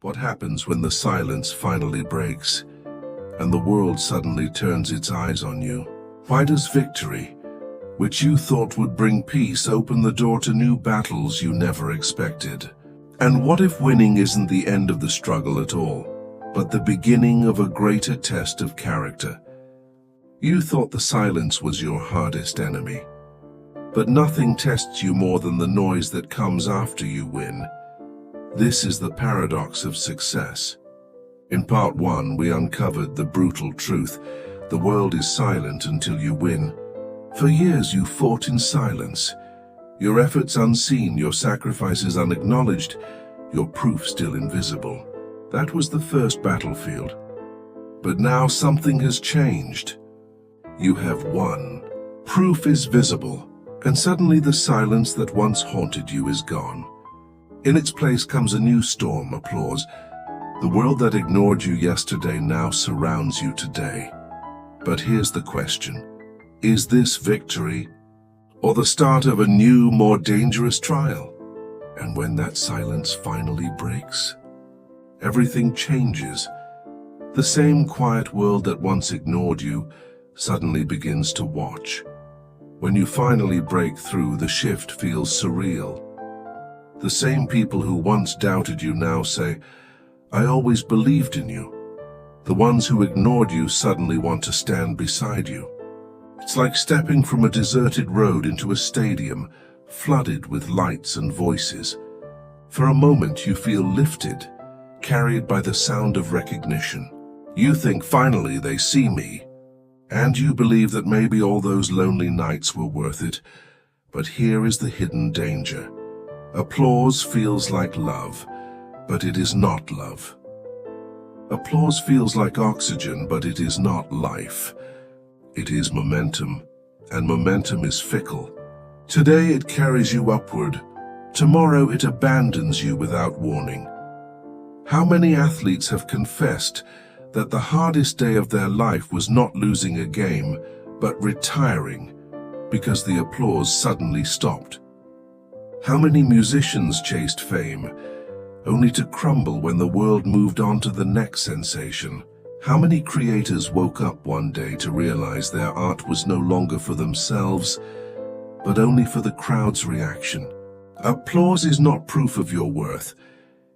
What happens when the silence finally breaks and the world suddenly turns its eyes on you? Why does victory, which you thought would bring peace, open the door to new battles you never expected? And what if winning isn't the end of the struggle at all, but the beginning of a greater test of character? You thought the silence was your hardest enemy, but nothing tests you more than the noise that comes after you win. This is the paradox of success. In part 1, we uncovered the brutal truth. The world is silent until you win. For years you fought in silence, your efforts unseen, your sacrifices unacknowledged, your proof still invisible. That was the first battlefield. But now something has changed. You have won. Proof is visible, and suddenly the silence that once haunted you is gone. In its place comes a new storm, applause. The world that ignored you yesterday now surrounds you today. But here's the question. Is this victory, or the start of a new, more dangerous trial? And when that silence finally breaks, everything changes. The same quiet world that once ignored you suddenly begins to watch. When you finally break through, the shift feels surreal. The same people who once doubted you now say, "I always believed in you." The ones who ignored you suddenly want to stand beside you. It's like stepping from a deserted road into a stadium, flooded with lights and voices. For a moment you feel lifted, carried by the sound of recognition. You think, finally they see me. And you believe that maybe all those lonely nights were worth it. But here is the hidden danger. Applause feels like love, but it is not love. Applause feels like oxygen, but it is not life. It is momentum, and momentum is fickle. Today it carries you upward. Tomorrow it abandons you without warning. How many athletes have confessed that the hardest day of their life was not losing a game, but retiring because the applause suddenly stopped? How many musicians chased fame, only to crumble when the world moved on to the next sensation? How many creators woke up one day to realize their art was no longer for themselves, but only for the crowd's reaction? Applause is not proof of your worth.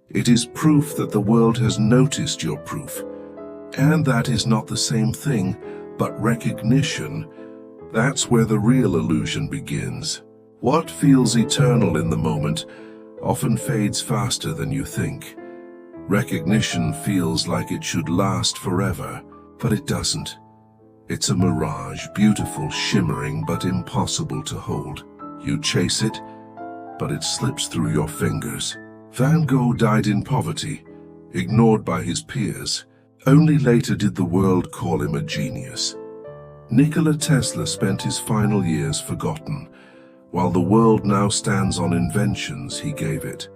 It is proof that the world has noticed your proof. And that is not the same thing, but recognition. That's where the real illusion begins. What feels eternal in the moment often fades faster than you think. Recognition feels like it should last forever, but it doesn't. It's a mirage, beautiful, shimmering, but impossible to hold. You chase it, but it slips through your fingers. Van Gogh died in poverty, ignored by his peers. Only later did the world call him a genius. Nikola Tesla spent his final years forgotten, while the world now stands on inventions he gave it.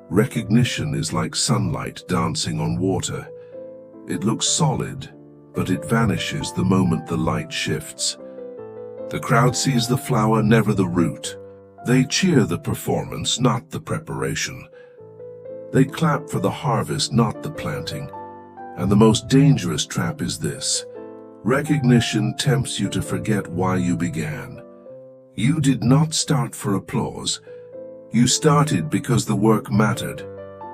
Recognition is like sunlight dancing on water. It looks solid, but it vanishes the moment the light shifts. The crowd sees the flower, never the root. They cheer the performance, not the preparation. They clap for the harvest, not the planting. And the most dangerous trap is this. Recognition tempts you to forget why you began. You did not start for applause. You started because the work mattered,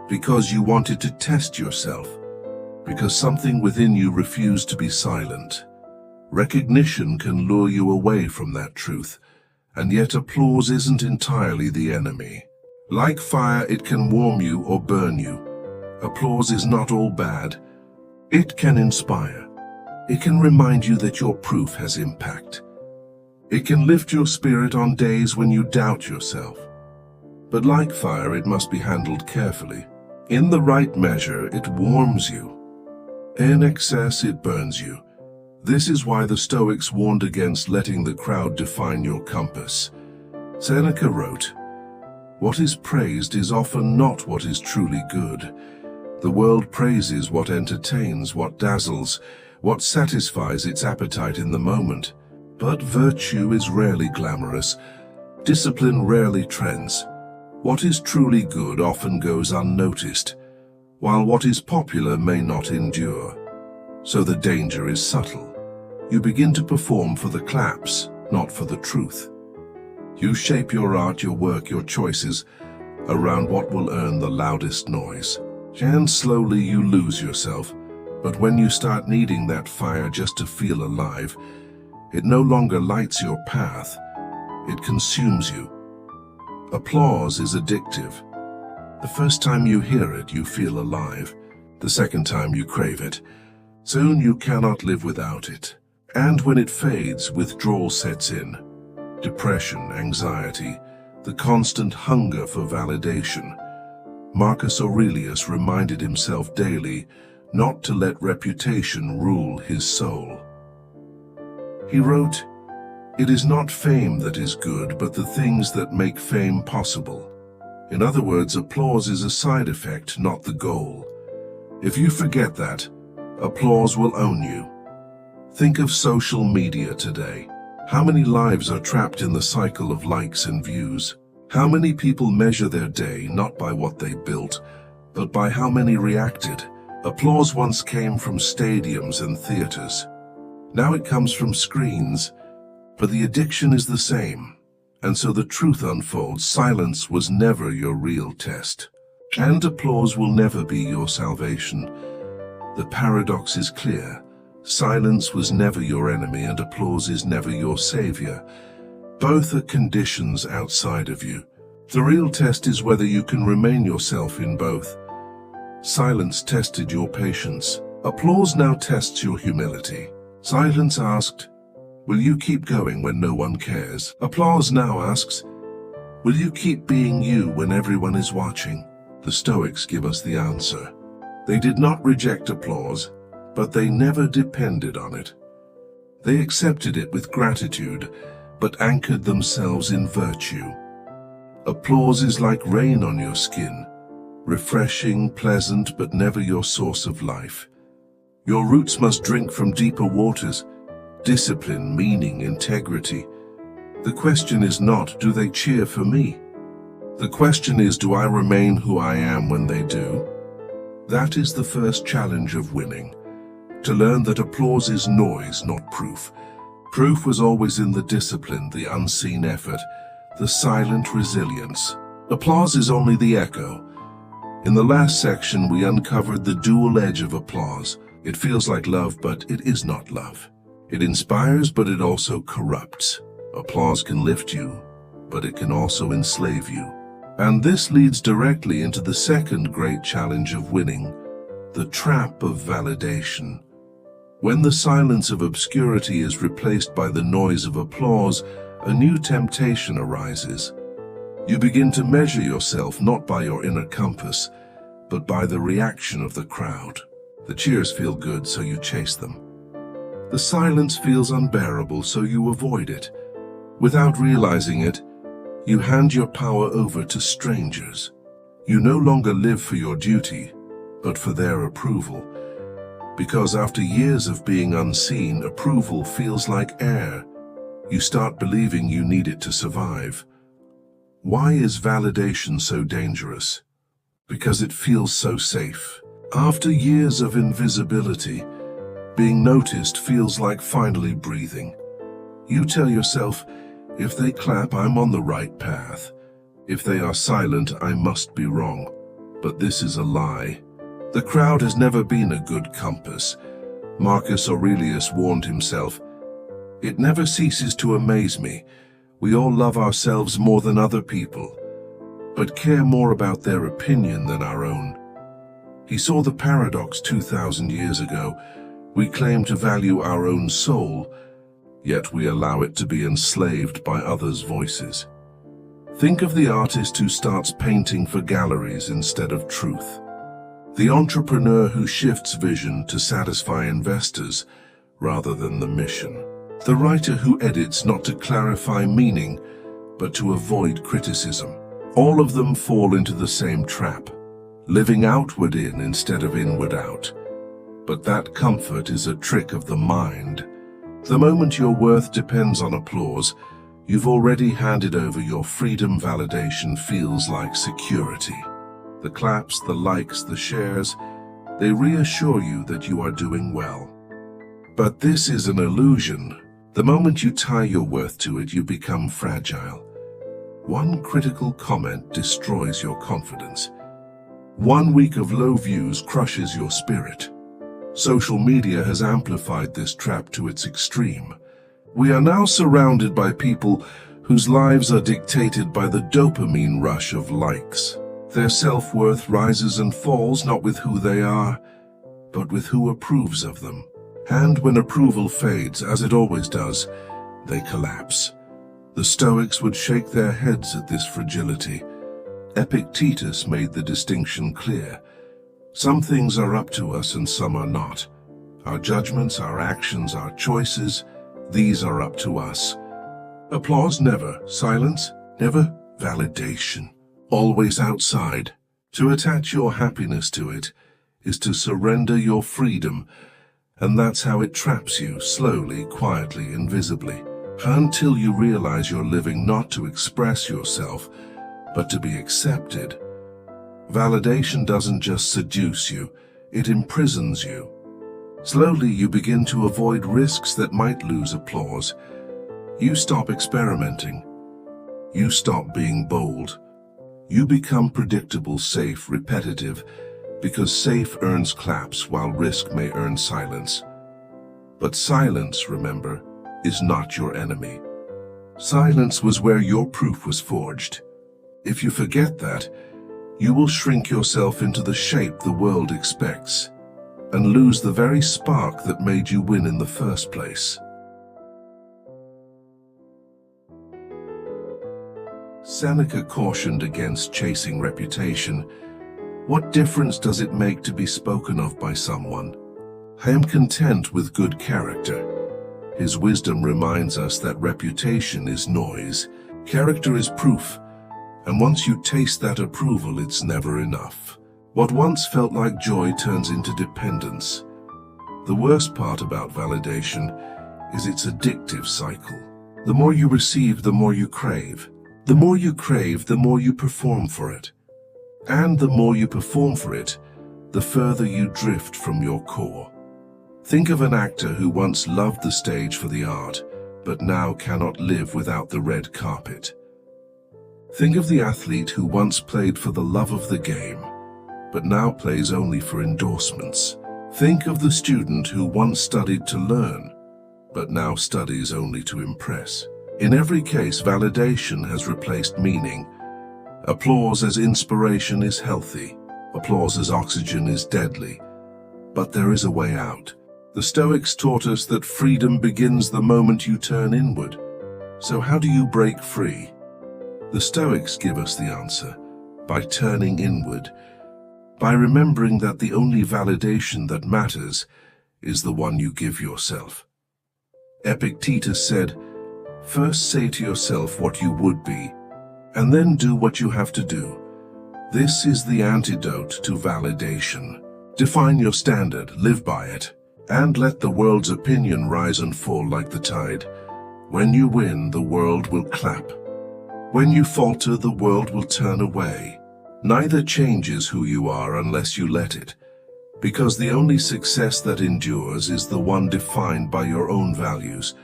because you wanted to test yourself, because something within you refused to be silent. Recognition can lure you away from that truth, and yet applause isn't entirely the enemy. Like fire, it can warm you or burn you. Applause is not all bad. It can inspire. It can remind you that your proof has impact. It can lift your spirit on days when you doubt yourself. But like fire, it must be handled carefully. In the right measure, it warms you. In excess, it burns you. This is why the Stoics warned against letting the crowd define your compass. Seneca wrote, "What is praised is often not what is truly good. The world praises what entertains, what dazzles, what satisfies its appetite in the moment. But virtue is rarely glamorous. Discipline rarely trends. What is truly good often goes unnoticed. while what is popular may not endure. So the danger is subtle. You begin to perform for the claps, not for the truth. You shape your art, your work, your choices around what will earn the loudest noise. And slowly you lose yourself, but when you start needing that fire just to feel alive, it no longer lights your path, it consumes you. Applause is addictive. The first time you hear it, you feel alive. The second time you crave it. Soon you cannot live without it. And when it fades, withdrawal sets in. Depression, anxiety, the constant hunger for validation. Marcus Aurelius reminded himself daily not to let reputation rule his soul. He wrote, "It is not fame that is good, but the things that make fame possible." In other words, applause is a side effect, not the goal. If you forget that, applause will own you. Think of social media today. How many lives are trapped in the cycle of likes and views? How many people measure their day not by what they built, but by how many reacted? Applause once came from stadiums and theaters. Now it comes from screens, but the addiction is the same. And so the truth unfolds. Silence was never your real test. And applause will never be your salvation. The paradox is clear. Silence was never your enemy and applause is never your savior. Both are conditions outside of you. The real test is whether you can remain yourself in both. Silence tested your patience. Applause now tests your humility. Silence asked, "Will you keep going when no one cares?" Applause now asks, "Will you keep being you when everyone is watching?" The Stoics give us the answer. They did not reject applause, but they never depended on it. They accepted it with gratitude, but anchored themselves in virtue. Applause is like rain on your skin, refreshing, pleasant, but never your source of life. Your roots must drink from deeper waters, discipline, meaning, integrity. The question is not, do they cheer for me? The question is, do I remain who I am when they do? That is the first challenge of winning. To learn that applause is noise, not proof. Proof was always in the discipline, the unseen effort, the silent resilience. Applause is only the echo. In the last section, we uncovered the dual edge of applause. It feels like love, but it is not love. It inspires, but it also corrupts. Applause can lift you, but it can also enslave you. And this leads directly into the second great challenge of winning, the trap of validation. When the silence of obscurity is replaced by the noise of applause, a new temptation arises. You begin to measure yourself not by your inner compass, but by the reaction of the crowd. The cheers feel good, so you chase them. The silence feels unbearable, so you avoid it. Without realizing it, you hand your power over to strangers. You no longer live for your duty, but for their approval. Because after years of being unseen, approval feels like air. You start believing you need it to survive. Why is validation so dangerous? Because it feels so safe. After years of invisibility, being noticed feels like finally breathing. You tell yourself, if they clap, I'm on the right path. If they are silent, I must be wrong. But this is a lie. The crowd has never been a good compass. Marcus Aurelius warned himself, "It never ceases to amaze me. We all love ourselves more than other people, but care more about their opinion than our own." He saw the paradox 2,000 years ago. We claim to value our own soul, yet we allow it to be enslaved by others' voices. Think of the artist who starts painting for galleries instead of truth. The entrepreneur who shifts vision to satisfy investors rather than the mission. The writer who edits not to clarify meaning, but to avoid criticism. All of them fall into the same trap, living outward in instead of inward out. But that comfort is a trick of the mind. The moment your worth depends on applause, you've already handed over your freedom. Validation feels like security. The claps, the likes, the shares, they reassure you that you are doing well. But this is an illusion. The moment you tie your worth to it, you become fragile. One critical comment destroys your confidence. 1 week of low views crushes your spirit. Social media has amplified this trap to its extreme. We are now surrounded by people whose lives are dictated by the dopamine rush of likes. Their self-worth rises and falls not with who they are, but with who approves of them. And when approval fades, as it always does, they collapse. The Stoics would shake their heads at this fragility. Epictetus made the distinction clear. Some things are up to us and some are not. Our judgments, our actions, our choices, these are up to us. Applause never, silence never, validation always outside. To attach your happiness to it is to surrender your freedom, and that's how it traps you, slowly, quietly, invisibly, until you realize you're living not to express yourself, but to be accepted. Validation doesn't just seduce you, it imprisons you. Slowly you begin to avoid risks that might lose applause. You stop experimenting. You stop being bold. You become predictable, safe, repetitive, because safe earns claps while risk may earn silence. But silence, remember, is not your enemy. Silence was where your proof was forged. If you forget that, you will shrink yourself into the shape the world expects and lose the very spark that made you win in the first place. Seneca cautioned against chasing reputation. What difference does it make to be spoken of by someone? I am content with good character. His wisdom reminds us that reputation is noise, character is proof, and once you taste that approval, it's never enough. What once felt like joy turns into dependence. The worst part about validation is its addictive cycle. The more you receive, the more you crave. The more you crave, the more you perform for it. And the more you perform for it, the further you drift from your core. Think of an actor who once loved the stage for the art, but now cannot live without the red carpet. Think of the athlete who once played for the love of the game, but now plays only for endorsements. Think of the student who once studied to learn, but now studies only to impress. In every case, validation has replaced meaning. Applause as inspiration is healthy. Applause as oxygen is deadly. But there is a way out. The Stoics taught us that freedom begins the moment you turn inward. So how do you break free? The Stoics give us the answer: by turning inward, by remembering that the only validation that matters is the one you give yourself. Epictetus said, "First say to yourself what you would be, and then do what you have to do." This is the antidote to validation. Define your standard, live by it, and let the world's opinion rise and fall like the tide. When you win, the world will clap. When you falter, the world will turn away. Neither changes who you are unless you let it, because the only success that endures is the one defined by your own values.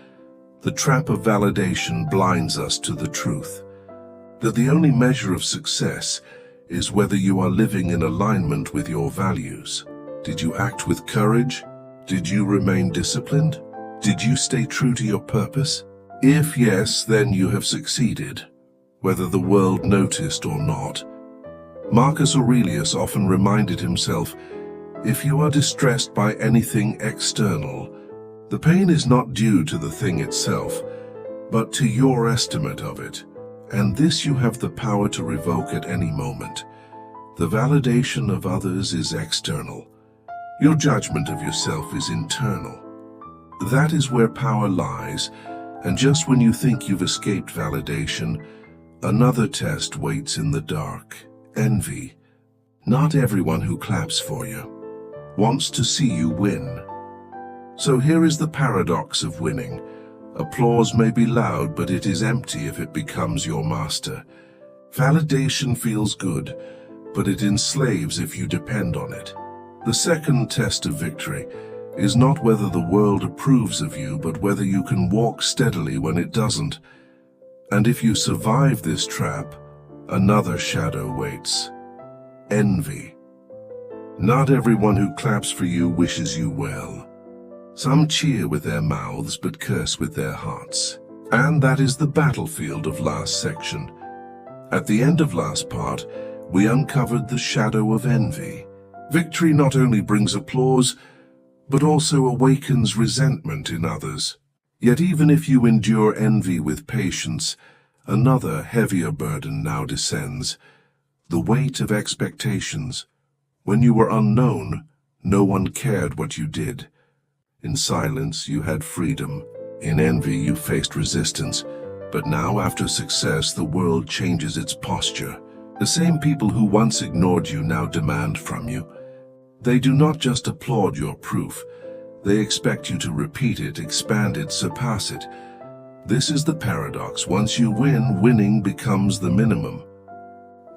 The trap of validation blinds us to the truth, that the only measure of success is whether you are living in alignment with your values. Did you act with courage? Did you remain disciplined? Did you stay true to your purpose? If yes, then you have succeeded, whether the world noticed or not. Marcus Aurelius often reminded himself, if you are distressed by anything external, the pain is not due to the thing itself, but to your estimate of it, and this you have the power to revoke at any moment. The validation of others is external. Your judgment of yourself is internal. That is where power lies, and just when you think you've escaped validation, another test waits in the dark: envy. Not everyone who claps for you wants to see you win. So here is the paradox of winning. Applause may be loud, but it is empty if it becomes your master. Validation feels good, but it enslaves if you depend on it. The second test of victory is not whether the world approves of you, but whether you can walk steadily when it doesn't. And if you survive this trap, another shadow waits: envy. Not everyone who claps for you wishes you well. Some cheer with their mouths but curse with their hearts. And that is the battlefield of last section. At the end of last part, we uncovered the shadow of envy. Victory not only brings applause, but also awakens resentment in others. Yet even if you endure envy with patience, another heavier burden now descends: the weight of expectations. When you were unknown, no one cared what you did. In silence, you had freedom. In envy, you faced resistance. But now, after success, the world changes its posture. The same people who once ignored you now demand from you. They do not just applaud your proof. They expect you to repeat it, expand it, surpass it. This is the paradox. Once you win, winning becomes the minimum.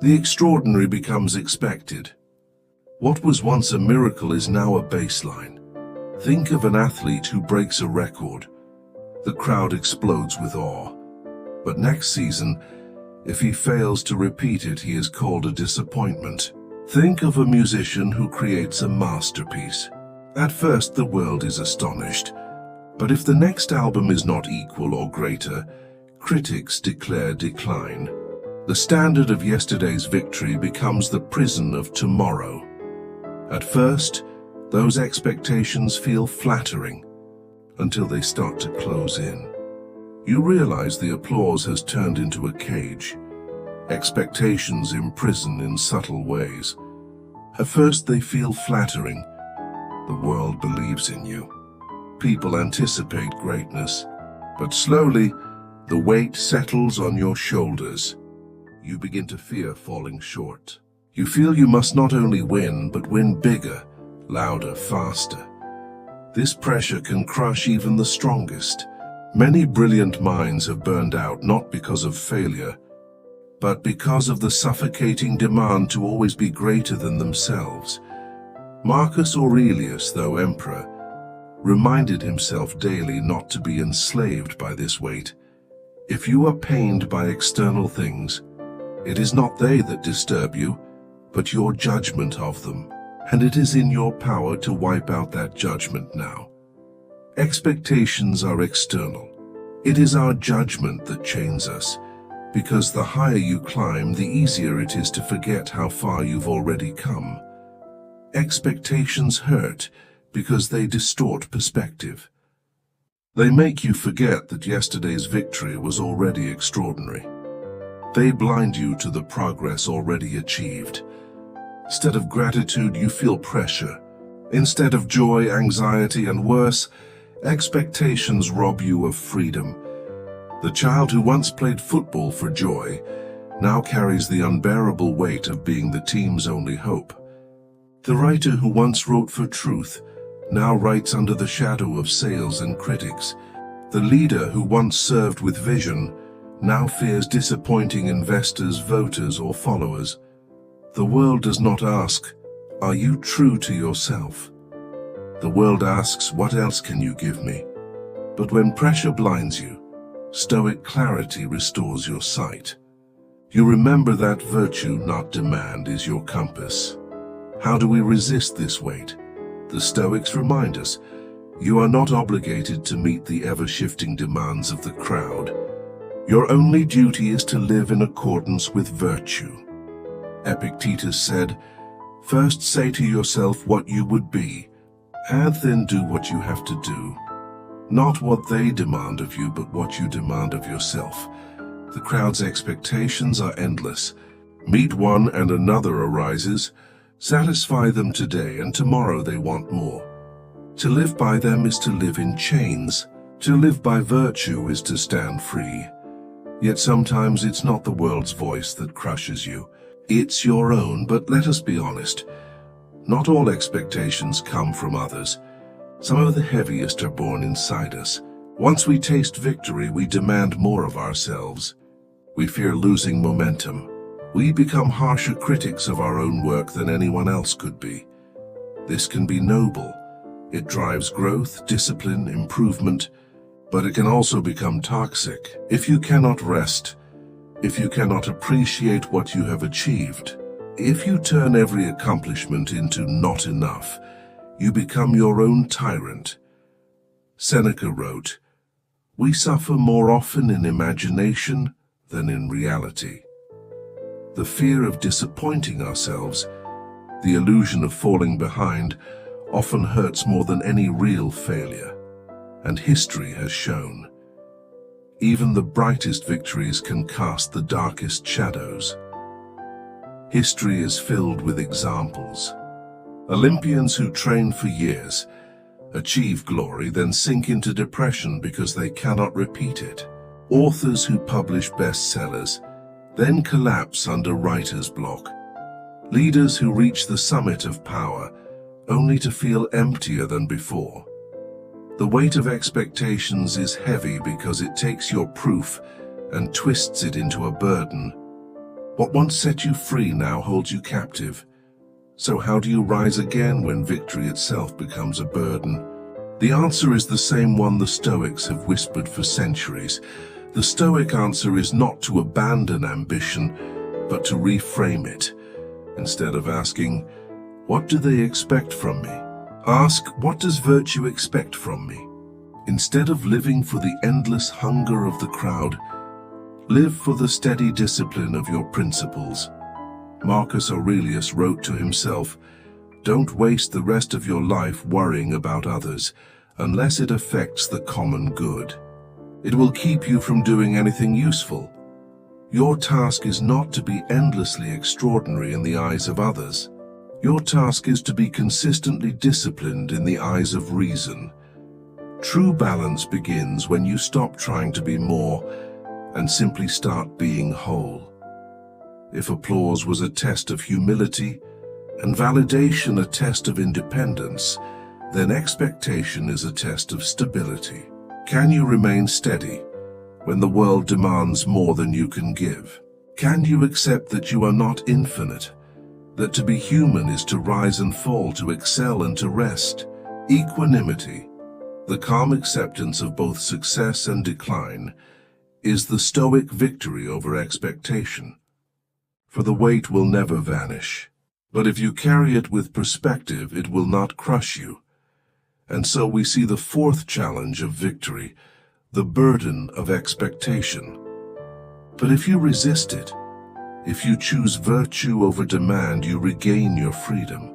The extraordinary becomes expected. What was once a miracle is now a baseline. Think of an athlete who breaks a record. The crowd explodes with awe. But next season, if he fails to repeat it, he is called a disappointment. Think of a musician who creates a masterpiece. At first, the world is astonished. But if the next album is not equal or greater, critics declare decline. The standard of yesterday's victory becomes the prison of tomorrow. At first, those expectations feel flattering until they start to close in. You realize the applause has turned into a cage. Expectations imprison in subtle ways. At first, they feel flattering. The world believes in you. People anticipate greatness. But slowly, the weight settles on your shoulders. You begin to fear falling short. You feel you must not only win, but win bigger, louder, faster. This pressure can crush even the strongest. Many brilliant minds have burned out not because of failure, but because of the suffocating demand to always be greater than themselves. Marcus Aurelius, though emperor, reminded himself daily not to be enslaved by this weight. If you are pained by external things, it is not they that disturb you, but your judgment of them. And it is in your power to wipe out that judgment now. Expectations are external. It is our judgment that chains us, because the higher you climb, the easier it is to forget how far you've already come. Expectations hurt because they distort perspective. They make you forget that yesterday's victory was already extraordinary. They blind you to the progress already achieved. Instead of gratitude, you feel pressure. Instead of joy, anxiety, and worse, expectations rob you of freedom. The child who once played football for joy now carries the unbearable weight of being the team's only hope. The writer who once wrote for truth now writes under the shadow of sales and critics. The leader who once served with vision now fears disappointing investors, voters, or followers. The world does not ask, "Are you true to yourself?" The world asks, "What else can you give me?" But when pressure blinds you, Stoic clarity restores your sight. You remember that virtue, not demand, is your compass. How do we resist this weight? The Stoics remind us, you are not obligated to meet the ever-shifting demands of the crowd. Your only duty is to live in accordance with virtue. Epictetus said, "First say to yourself what you would be, and then do what you have to do. Not what they demand of you, but what you demand of yourself." The crowd's expectations are endless. Meet one and another arises. Satisfy them today, and tomorrow they want more. To live by them is to live in chains. To live by virtue is to stand free. Yet sometimes it's not the world's voice that crushes you. It's your own. But let us be honest. Not all expectations come from others. Some of the heaviest are born inside us. Once we taste victory, we demand more of ourselves. We fear losing momentum. We become harsher critics of our own work than anyone else could be. This can be noble. It drives growth, discipline, improvement, but it can also become toxic. If you cannot rest, if you cannot appreciate what you have achieved, if you turn every accomplishment into not enough, you become your own tyrant. Seneca wrote, "We suffer more often in imagination than in reality." The fear of disappointing ourselves, the illusion of falling behind, often hurts more than any real failure. And history has shown, even the brightest victories can cast the darkest shadows. History is filled with examples. Olympians who train for years, achieve glory, then sink into depression because they cannot repeat it. Authors who publish bestsellers, then collapse under writer's block. Leaders who reach the summit of power, only to feel emptier than before. The weight of expectations is heavy because it takes your proof and twists it into a burden. What once set you free now holds you captive. So how do you rise again when victory itself becomes a burden? The answer is the same one the Stoics have whispered for centuries. The Stoic answer is not to abandon ambition, but to reframe it. Instead of asking, "What do they expect from me?" ask, "What does virtue expect from me?" Instead of living for the endless hunger of the crowd, live for the steady discipline of your principles. Marcus Aurelius wrote to himself, "Don't waste the rest of your life worrying about others, unless it affects the common good. It will keep you from doing anything useful. Your task is not to be endlessly extraordinary in the eyes of others. Your task is to be consistently disciplined in the eyes of reason." True balance begins when you stop trying to be more and simply start being whole. If applause was a test of humility and validation a test of independence, then expectation is a test of stability. Can you remain steady when the world demands more than you can give? Can you accept that you are not infinite, that to be human is to rise and fall, to excel and to rest? Equanimity, the calm acceptance of both success and decline, is the Stoic victory over expectation. For the weight will never vanish, but if you carry it with perspective, it will not crush you. And so we see the fourth challenge of victory, the burden of expectation. But if you resist it, if you choose virtue over demand, you regain your freedom.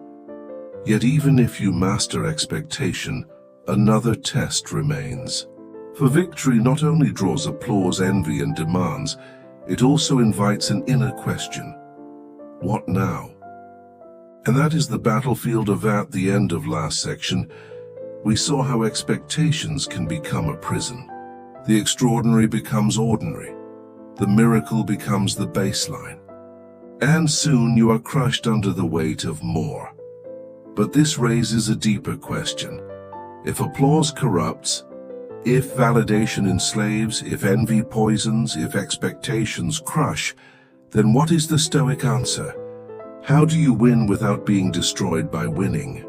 Yet even if you master expectation, another test remains. For victory not only draws applause, envy, and demands, it also invites an inner question. What now? And that is the battlefield of at the end of last section. We saw how expectations can become a prison. The extraordinary becomes ordinary. The miracle becomes the baseline. And soon you are crushed under the weight of more. But this raises a deeper question. If applause corrupts, if validation enslaves, if envy poisons, if expectations crush, then what is the Stoic answer? How do you win without being destroyed by winning?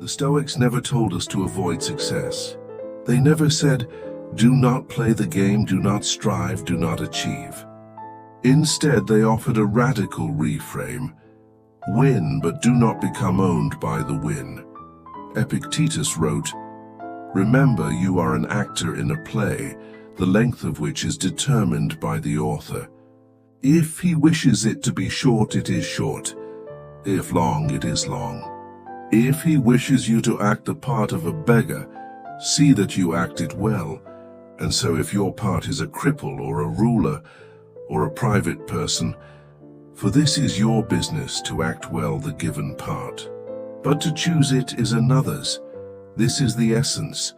The Stoics never told us to avoid success. They never said, "Do not play the game, do not strive, do not achieve." Instead, they offered a radical reframe. Win, but do not become owned by the win. Epictetus wrote, "Remember, you are an actor in a play, the length of which is determined by the author. If he wishes it to be short, it is short. If long, it is long. If he wishes you to act the part of a beggar, see that you act it well. And so if your part is a cripple or a ruler or a private person, for this is your business to act well the given part. But to choose it is another's. This is the essence.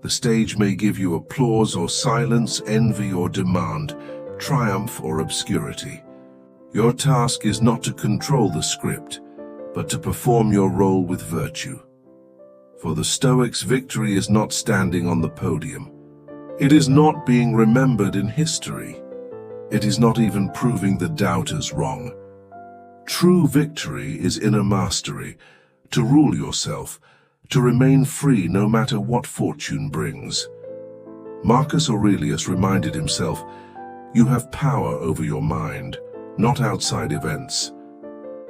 The stage may give you applause or silence, envy or demand, triumph or obscurity. Your task is not to control the script, but to perform your role with virtue. For the Stoics, victory is not standing on the podium. It is not being remembered in history. It is not even proving the doubters wrong. True victory is inner mastery, to rule yourself, to remain free no matter what fortune brings. Marcus Aurelius reminded himself, "You have power over your mind, not outside events.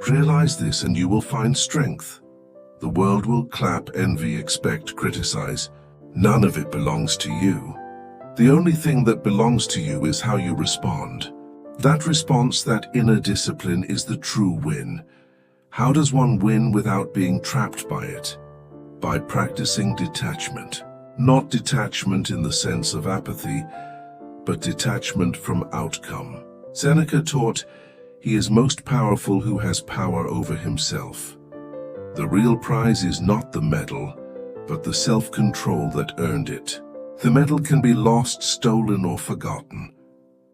Realize this and you will find strength. The world will clap, envy, expect, criticize. None of it belongs to you. The only thing that belongs to you is how you respond. That response, that inner discipline, is the true win. How does one win without being trapped by it? By practicing detachment. Not detachment in the sense of apathy, but detachment from outcome. Seneca taught, he is most powerful who has power over himself. The real prize is not the medal, but the self-control that earned it. The medal can be lost, stolen, or forgotten.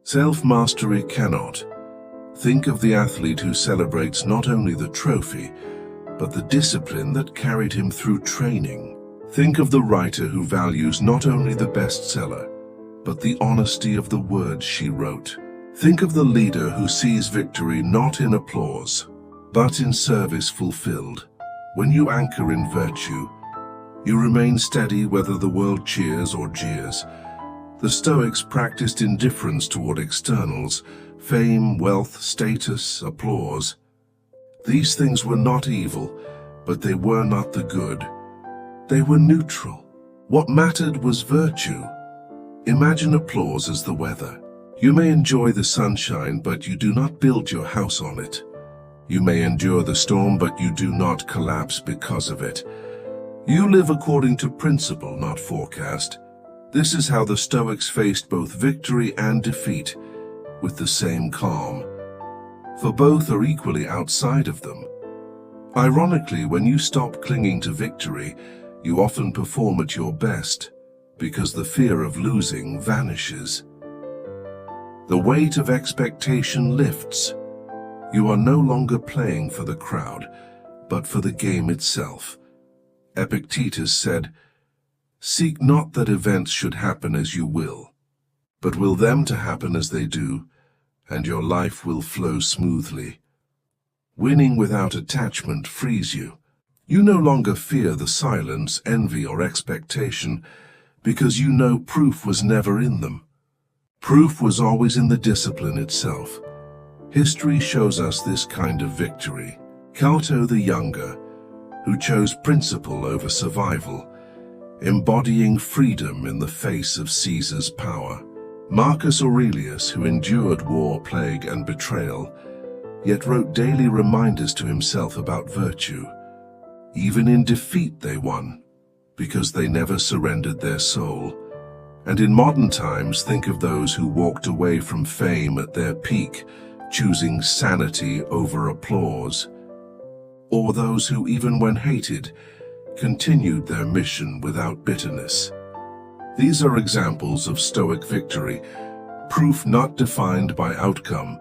Self-mastery cannot. Think of the athlete who celebrates not only the trophy, but the discipline that carried him through training. Think of the writer who values not only the bestseller, but the honesty of the words she wrote. Think of the leader who sees victory not in applause, but in service fulfilled. When you anchor in virtue, you remain steady whether the world cheers or jeers. The Stoics practiced indifference toward externals, fame, wealth, status, applause. These things were not evil, but they were not the good. They were neutral. What mattered was virtue. Imagine applause as the weather. You may enjoy the sunshine, but you do not build your house on it. You may endure the storm, but you do not collapse because of it. You live according to principle, not forecast. This is how the Stoics faced both victory and defeat, with the same calm. For both are equally outside of them. Ironically, when you stop clinging to victory, you often perform at your best, because the fear of losing vanishes. The weight of expectation lifts. You are no longer playing for the crowd, but for the game itself. Epictetus said, "Seek not that events should happen as you will, but will them to happen as they do, and your life will flow smoothly." Winning without attachment frees you. You no longer fear the silence, envy, or expectation, because you know proof was never in them. Proof was always in the discipline itself. History shows us this kind of victory. Cato the Younger, who chose principle over survival, embodying freedom in the face of Caesar's power. Marcus Aurelius, who endured war, plague, and betrayal, yet wrote daily reminders to himself about virtue. Even in defeat they won, because they never surrendered their soul. And in modern times, think of those who walked away from fame at their peak, choosing sanity over applause. Or those who, even when hated, continued their mission without bitterness. These are examples of Stoic victory, proof not defined by outcome,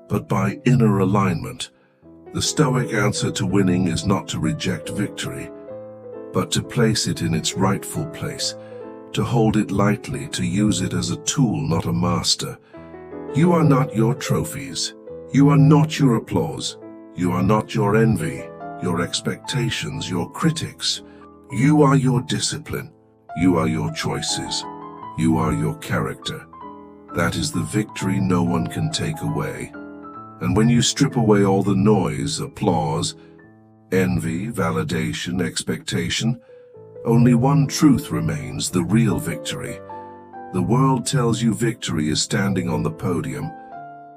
but by inner alignment. The Stoic answer to winning is not to reject victory, but to place it in its rightful place, to hold it lightly, to use it as a tool, not a master. You are not your trophies. You are not your applause. You are not your envy, your expectations, your critics. You are your discipline. You are your choices. You are your character. That is the victory no one can take away. And when you strip away all the noise, applause, envy, validation, expectation, only one truth remains, the real victory. The world tells you victory is standing on the podium,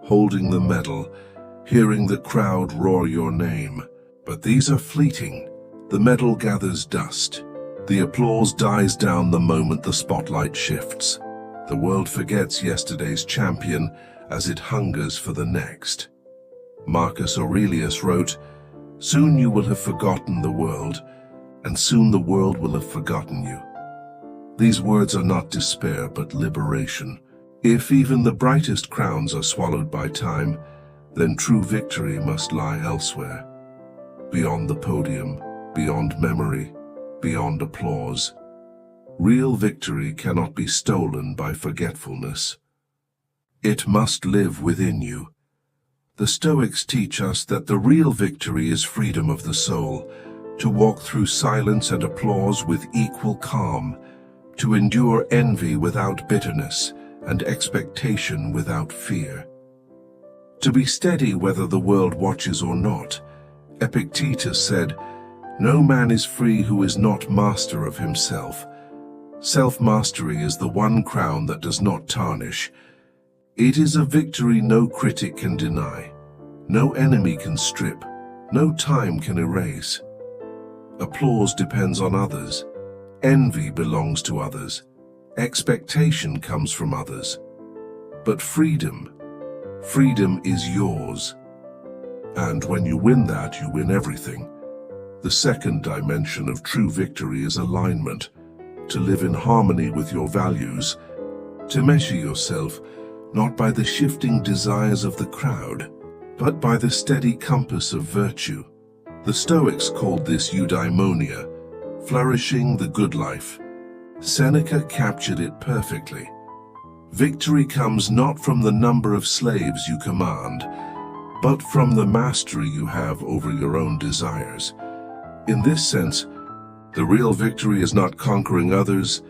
holding the medal, hearing the crowd roar your name. But these are fleeting. The medal gathers dust. The applause dies down the moment the spotlight shifts. The world forgets yesterday's champion as it hungers for the next. Marcus Aurelius wrote, "Soon you will have forgotten the world, and soon the world will have forgotten you." These words are not despair, but liberation. If even the brightest crowns are swallowed by time, then true victory must lie elsewhere. Beyond the podium, beyond memory, beyond applause. Real victory cannot be stolen by forgetfulness. It must live within you. The Stoics teach us that the real victory is freedom of the soul, to walk through silence and applause with equal calm, to endure envy without bitterness and expectation without fear. To be steady whether the world watches or not. Epictetus said, "No man is free who is not master of himself." Self-mastery is the one crown that does not tarnish. It is a victory no critic can deny, no enemy can strip, no time can erase. Applause depends on others. Envy belongs to others. Expectation comes from others. But freedom is yours. And when you win that, you win everything. The second dimension of true victory is alignment, to live in harmony with your values, to measure yourself not by the shifting desires of the crowd, but by the steady compass of virtue. The Stoics called this eudaimonia, flourishing the good life. Seneca captured it perfectly. Victory comes not from the number of slaves you command, but from the mastery you have over your own desires. In this sense, the real victory is not conquering others,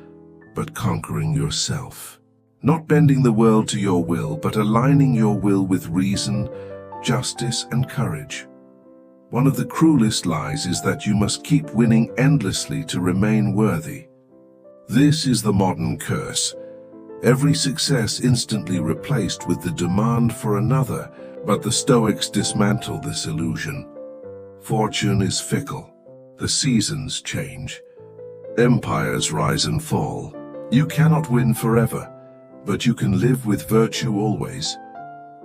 but conquering yourself. Not bending the world to your will, but aligning your will with reason, justice, and courage. One of the cruelest lies is that you must keep winning endlessly to remain worthy. This is the modern curse. Every success instantly replaced with the demand for another, but the Stoics dismantle this illusion. Fortune is fickle. The seasons change. Empires rise and fall. You cannot win forever, but you can live with virtue always.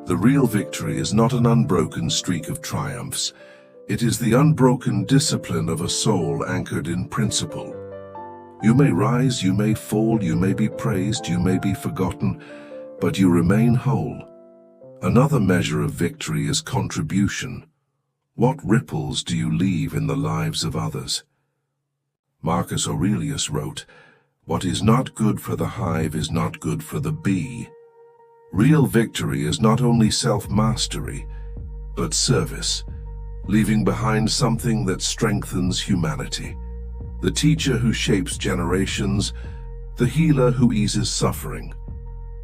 The real victory is not an unbroken streak of triumphs. It is the unbroken discipline of a soul anchored in principle. You may rise, you may fall, you may be praised, you may be forgotten, but you remain whole. Another measure of victory is contribution. What ripples do you leave in the lives of others? Marcus Aurelius wrote, "What is not good for the hive is not good for the bee." Real victory is not only self-mastery, but service, leaving behind something that strengthens humanity. The teacher who shapes generations, the healer who eases suffering,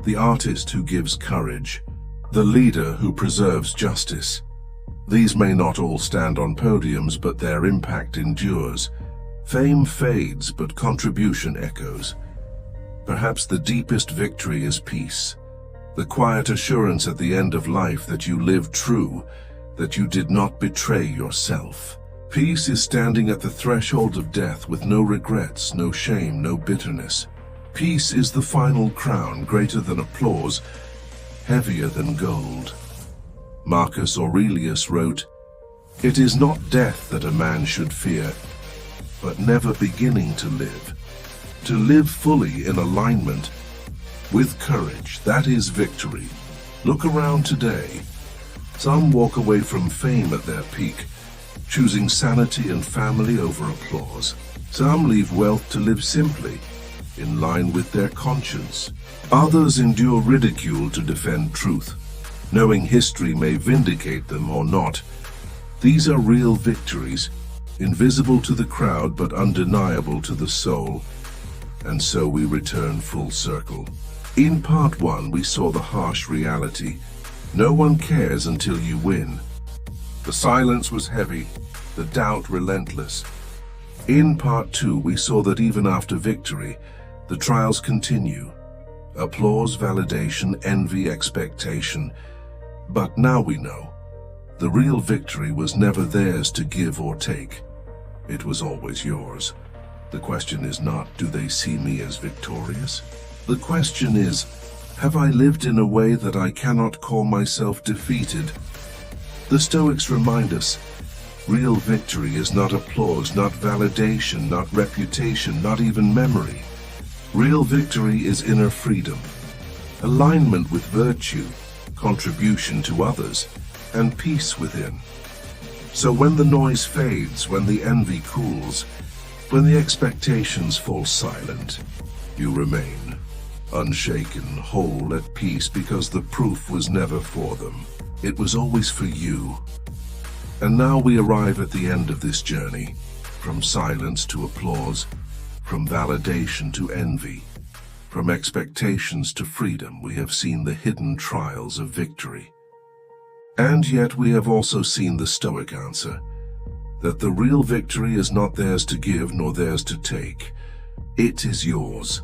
the artist who gives courage, the leader who preserves justice. These may not all stand on podiums, but their impact endures. Fame fades, but contribution echoes. Perhaps the deepest victory is peace, the quiet assurance at the end of life that you lived true, that you did not betray yourself. Peace is standing at the threshold of death with no regrets, no shame, no bitterness. Peace is the final crown, greater than applause, heavier than gold. Marcus Aurelius wrote, "It is not death that a man should fear, but never beginning to live. To live fully in alignment with courage, that is victory." Look around today. Some walk away from fame at their peak, choosing sanity and family over applause. Some leave wealth to live simply, in line with their conscience. Others endure ridicule to defend truth, knowing history may vindicate them or not. These are real victories, invisible to the crowd but undeniable to the soul. And so we return full circle. In part 1, we saw the harsh reality. No one cares until you win. The silence was heavy, the doubt relentless. In part 2, we saw that even after victory, the trials continue. Applause, validation, envy, expectation. But now we know, the real victory was never theirs to give or take. It was always yours. The question is not, do they see me as victorious? The question is, have I lived in a way that I cannot call myself defeated? The Stoics remind us, real victory is not applause, not validation, not reputation, not even memory. Real victory is inner freedom, alignment with virtue, contribution to others, and peace within. So when the noise fades, when the envy cools, When the expectations fall silent, you remain, unshaken, whole, at peace, because the proof was never for them. It was always for you. And now we arrive at the end of this journey, from silence to applause, from validation to envy, from expectations to freedom. We have seen the hidden trials of victory. And yet we have also seen the Stoic answer, that the real victory is not theirs to give nor theirs to take. It is yours,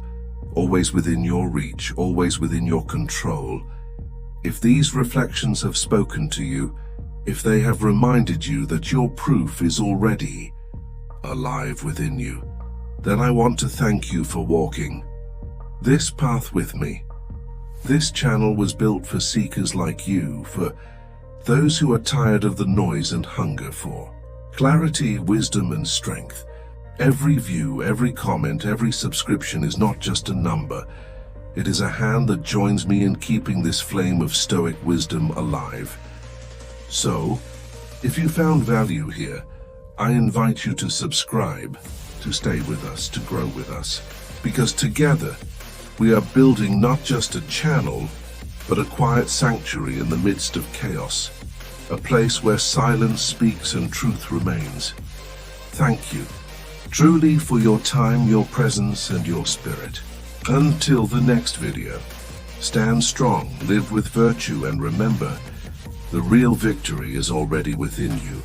always within your reach, always within your control. If these reflections have spoken to you, if they have reminded you that your proof is already alive within you, then I want to thank you for walking this path with me. This channel was built for seekers like you, for those who are tired of the noise and hunger for clarity, wisdom, and strength. Every view, every comment, every subscription is not just a number. It is a hand that joins me in keeping this flame of Stoic wisdom alive. So, if you found value here, I invite you to subscribe, to stay with us, to grow with us, because together we are building not just a channel, but a quiet sanctuary in the midst of chaos, a place where silence speaks and truth remains. Thank you, truly, for your time, your presence, and your spirit. Until the next video, stand strong, live with virtue, and remember, the real victory is already within you.